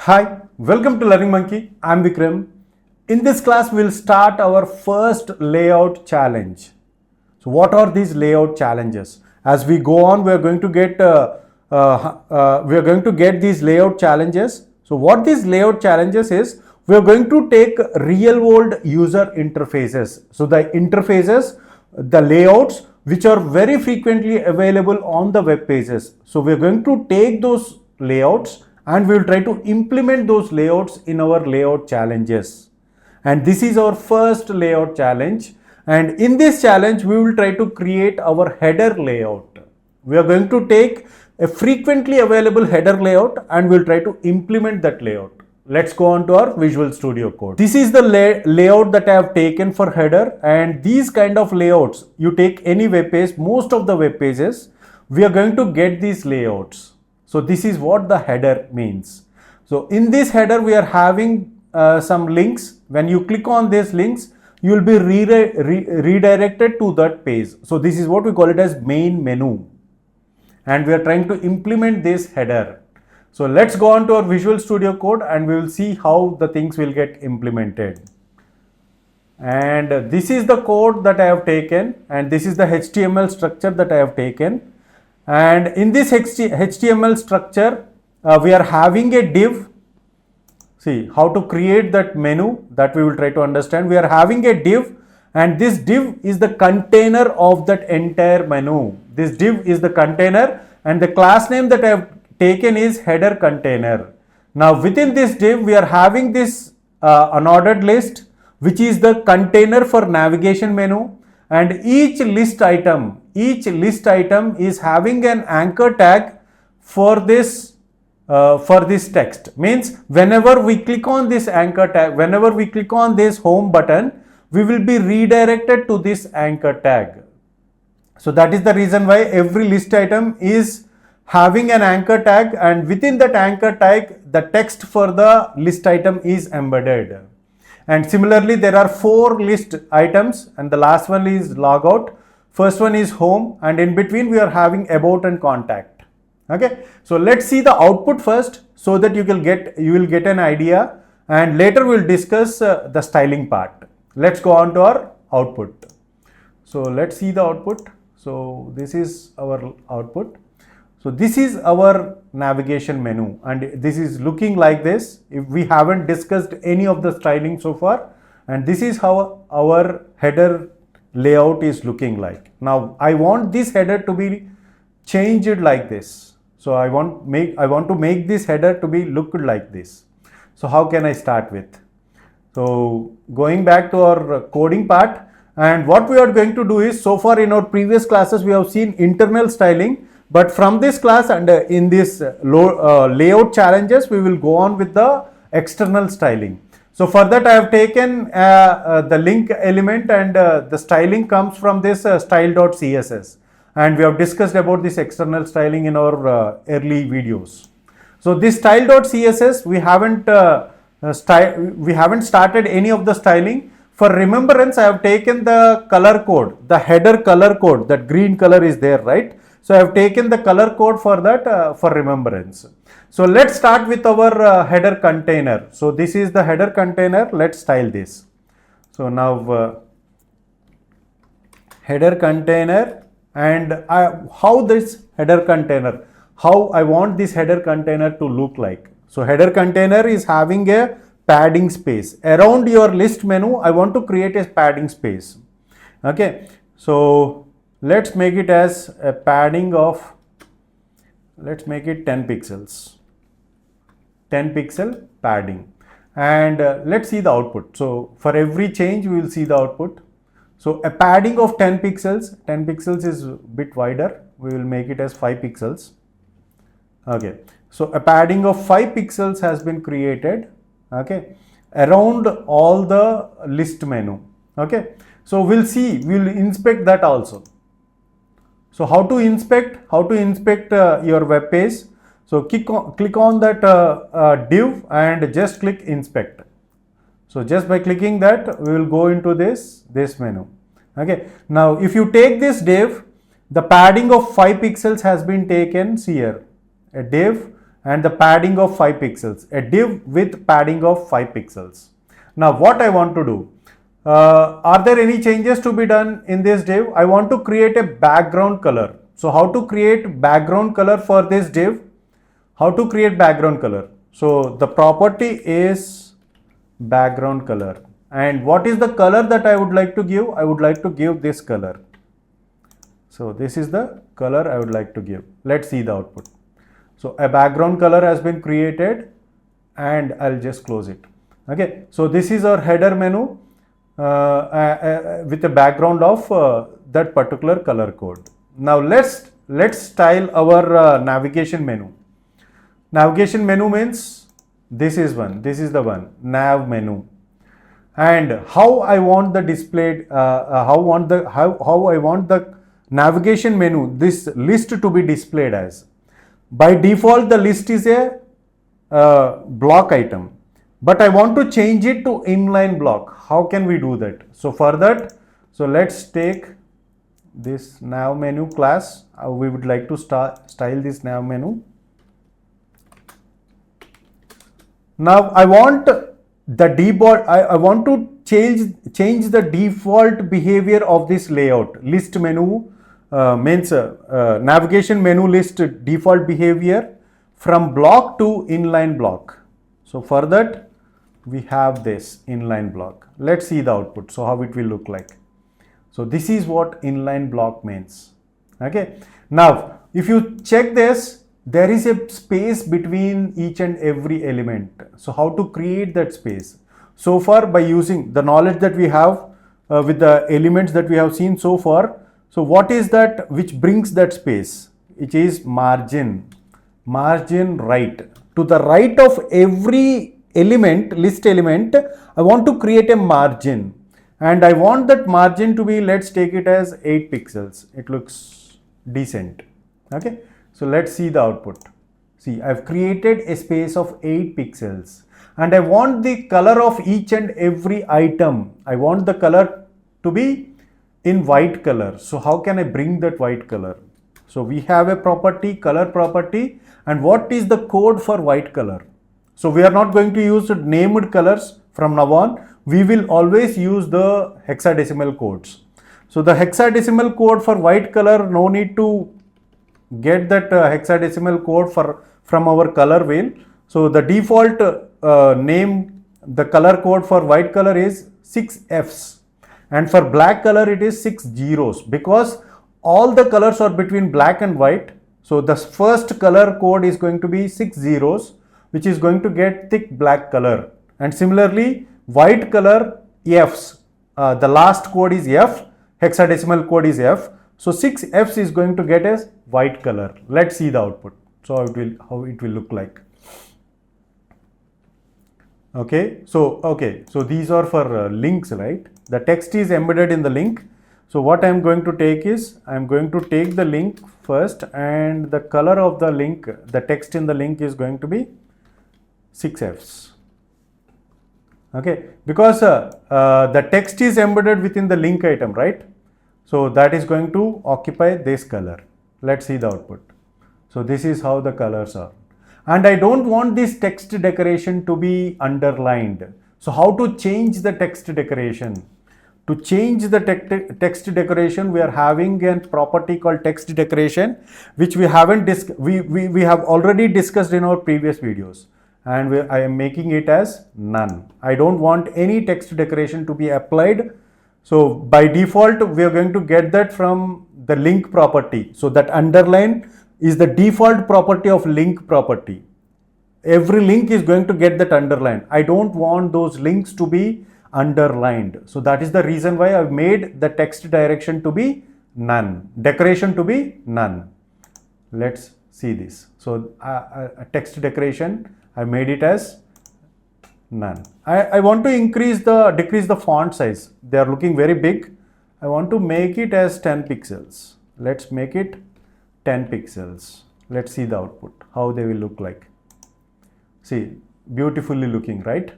Hi, welcome to Learning Monkey. I'm Vikram. In this class, we'll start our first layout challenge. So, what are these layout challenges? As we go on, we are going to get these layout challenges. So, what these layout challenges is, we are going to take real world user interfaces. So, the interfaces, the layouts which are very frequently available on the web pages. So, we are going to take those layouts and we will try to implement those layouts in our layout challenges. And this is our first layout challenge. And in this challenge, we will try to create our header layout. We are going to take a frequently available header layout and we'll try to implement that layout. Let's go on to our Visual Studio Code. This is the layout that I have taken for header, and these kind of layouts, you take any web page, most of the web pages, we are going to get these layouts. So this is what the header means. So in this header, we are having some links. When you click on these links, you will be redirected to that page. So this is what we call it as main menu. And we are trying to implement this header. So let's go on to our Visual Studio Code and we will see how the things will get implemented. And this is the code that I have taken, and this is the HTML structure that I have taken. And in this HTML structure, we are having a div. See how to create that menu, that we will try to understand. We are having a div, and this div is the container of that entire menu. This div is the container, and the class name that I have taken is header container. Now within this div, we are having this unordered list, which is the container for navigation menu. And each list item is having an anchor tag for this text. Means whenever we click on this anchor tag, whenever we click on this home button, we will be redirected to this anchor tag. So that is the reason why every list item is having an anchor tag, and within that anchor tag, the text for the list item is embedded. And similarly, there are 4 list items, and the last one is logout. First one is home, and in between we are having about and contact. Okay, so let's see the output first, so that you will get an idea, and later we'll discuss the styling part. Let's go on to our output. So let's see the output. So this is our output. So this is our navigation menu, and this is looking like this. If we haven't discussed any of the styling so far, and this is how our header layout is looking like. Now I want this header to be changed like this. So I want to make this header to be looked like this. So how can I start with? So going back to our coding part, and what we are going to do is, so far in our previous classes we have seen internal styling. But from this class and in this layout challenges, we will go on with the external styling. So for that, I have taken the link element, and the styling comes from this style.css. And we have discussed about this external styling in our early videos. So this style.css, we haven't started any of the styling. For remembrance, I have taken the color code, the header color code, that green color is there, right? So I have taken the color code for that for remembrance. So let's start with our header container. So this is the header container. Let's style this. So now header container, and how this header container, how I want this header container to look like. So header container is having a padding space. Around your list menu, I want to create a padding space. Okay. So let's make it as a padding of, let's make it 10 pixels, 10 pixel padding. And let's see the output. So for every change, we will see the output. So a padding of 10 pixels is a bit wider. We will make it as 5 pixels. Okay. So a padding of 5 pixels has been created. Okay. Around all the list menu. Okay. So we'll inspect that also. So how to inspect your web page? So click on that div and just click inspect. So just by clicking that, we will go into this menu. Okay. Now if you take this div, the padding of 5 pixels has been taken here, a div, and the padding of 5 pixels, a div with padding of 5 pixels. Now what I want to do, are there any changes to be done in this div? I want to create a background color. So how to create background color for this div? How to create background color? So the property is background color, and what is the color that I would like to give? I would like to give this color. So this is the color I would like to give. Let's see the output. So a background color has been created, and I'll just close it. Okay, so this is our header menu with a background of that particular color code. Now let's style our navigation menu. Navigation menu means this is the one, nav menu. And how I want the displayed, how I want the navigation menu, this list to be displayed as. By default, the list is a block item, but I want to change it to inline block. How can we do that? So for that, so let's take this nav menu class. We would like to style this nav menu. Now I want the default, I want to change the default behavior of this layout. List menu means navigation menu list default behavior from block to inline block. So for that we have this inline block. Let's see the output. So how it will look like. So this is what inline block means. Okay. Now if you check this, there is a space between each and every element. So how to create that space? So far, by using the knowledge that we have with the elements that we have seen so far, so what is that which brings that space? It is margin right. To the right of every element, list element, I want to create a margin, and I want that margin to be, let's take it as 8 pixels. It looks decent. Okay. So let's see the output. See, I've created a space of 8 pixels, and I want the color of each and every item. I want the color to be in white color. So how can I bring that white color? So we have a property, color property, and what is the code for white color? So we are not going to use named colors from now on. We will always use the hexadecimal codes. So the hexadecimal code for white color, no need to get that hexadecimal code from our color wheel. So the default name, the color code for white color is 6 Fs, and for black color it is 6 zeros, because all the colors are between black and white. So the first color code is going to be 6 zeros, which is going to get thick black color. And similarly, white color Fs, the last code is F, hexadecimal code is F. So 6 Fs is going to get as white color. Let's see the output. So how it will look like. Okay, so these are for links, right? The text is embedded in the link. So what I am going to take is, I am going to take the link first, and the color of the link, the text in the link is going to be 6 Fs. Okay, because the text is embedded within the link item, right? So that is going to occupy this color. Let's see the output. So this is how the colors are. And I don't want this text decoration to be underlined. So how to change the text decoration? To change the text decoration, we are having a property called text decoration, which we haven't we have already discussed in our previous videos. And I am making it as none. I don't want any text decoration to be applied. So by default, we are going to get that from the link property. So that underline is the default property of link property. Every link is going to get that underline. I don't want those links to be underlined. So that is the reason why I've made the text direction to be none, decoration to be none. Let's see this. So a text decoration, I made it as none. I want to decrease the font size. They are looking very big. I want to make it as 10 pixels. Let's make it 10 pixels. Let's see the output, how they will look like. See, beautifully looking, right?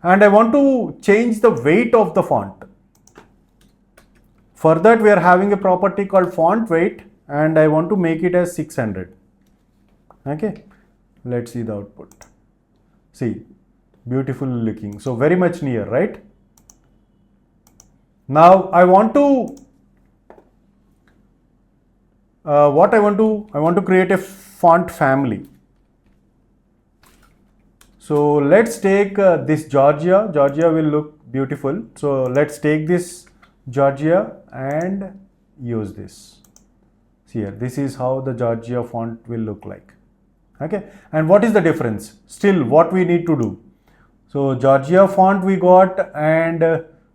And I want to change the weight of the font. For that, we are having a property called font weight, and I want to make it as 600. Okay. Let's see the output. See, beautiful looking. So very much near, right? Now I want to I want to create a font family. So let's take this Georgia. Georgia will look beautiful. So let's take this Georgia and use this. See here, this is how the Georgia font will look like. Okay, and what is the difference? Still, what we need to do? So Georgia font we got, and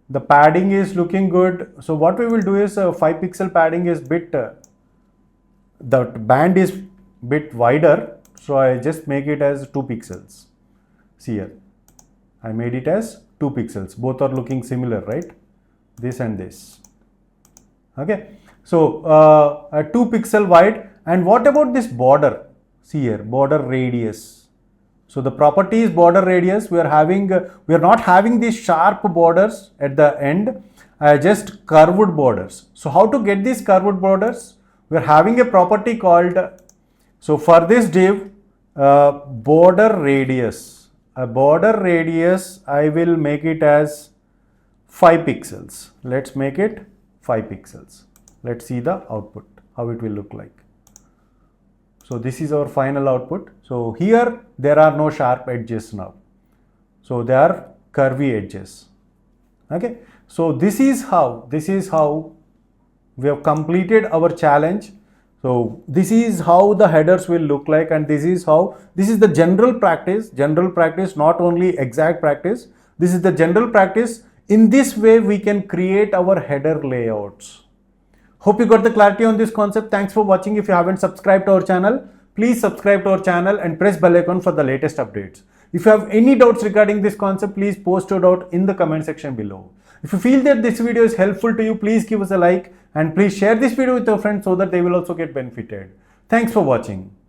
the padding is looking good. So what we will do is 5 pixel padding is bit, the band is bit wider. So I just make it as 2 pixels. See here, I made it as 2 pixels. Both are looking similar, right? This and this. Okay, so a 2 pixel wide. And what about this border? See here, border radius. So the property is border radius. We are not having these sharp borders at the end, just curved borders. So how to get these curved borders? We are having a property called, so for this div, border radius. A border radius, I will make it as 5 pixels. Let's make it 5 pixels. Let's see the output, how it will look like. So this is our final output. So here there are no sharp edges now. So they are curvy edges. Okay. So this is how we have completed our challenge. So this is how the headers will look like, and this is the general practice, not only exact practice. This is the general practice. In this way we can create our header layouts. Hope you got the clarity on this concept. Thanks for watching. If you haven't subscribed to our channel, please subscribe to our channel and press bell icon for the latest updates. If you have any doubts regarding this concept, please post your doubt in the comment section below. If you feel that this video is helpful to you, please give us a like and please share this video with your friends so that they will also get benefited. Thanks for watching.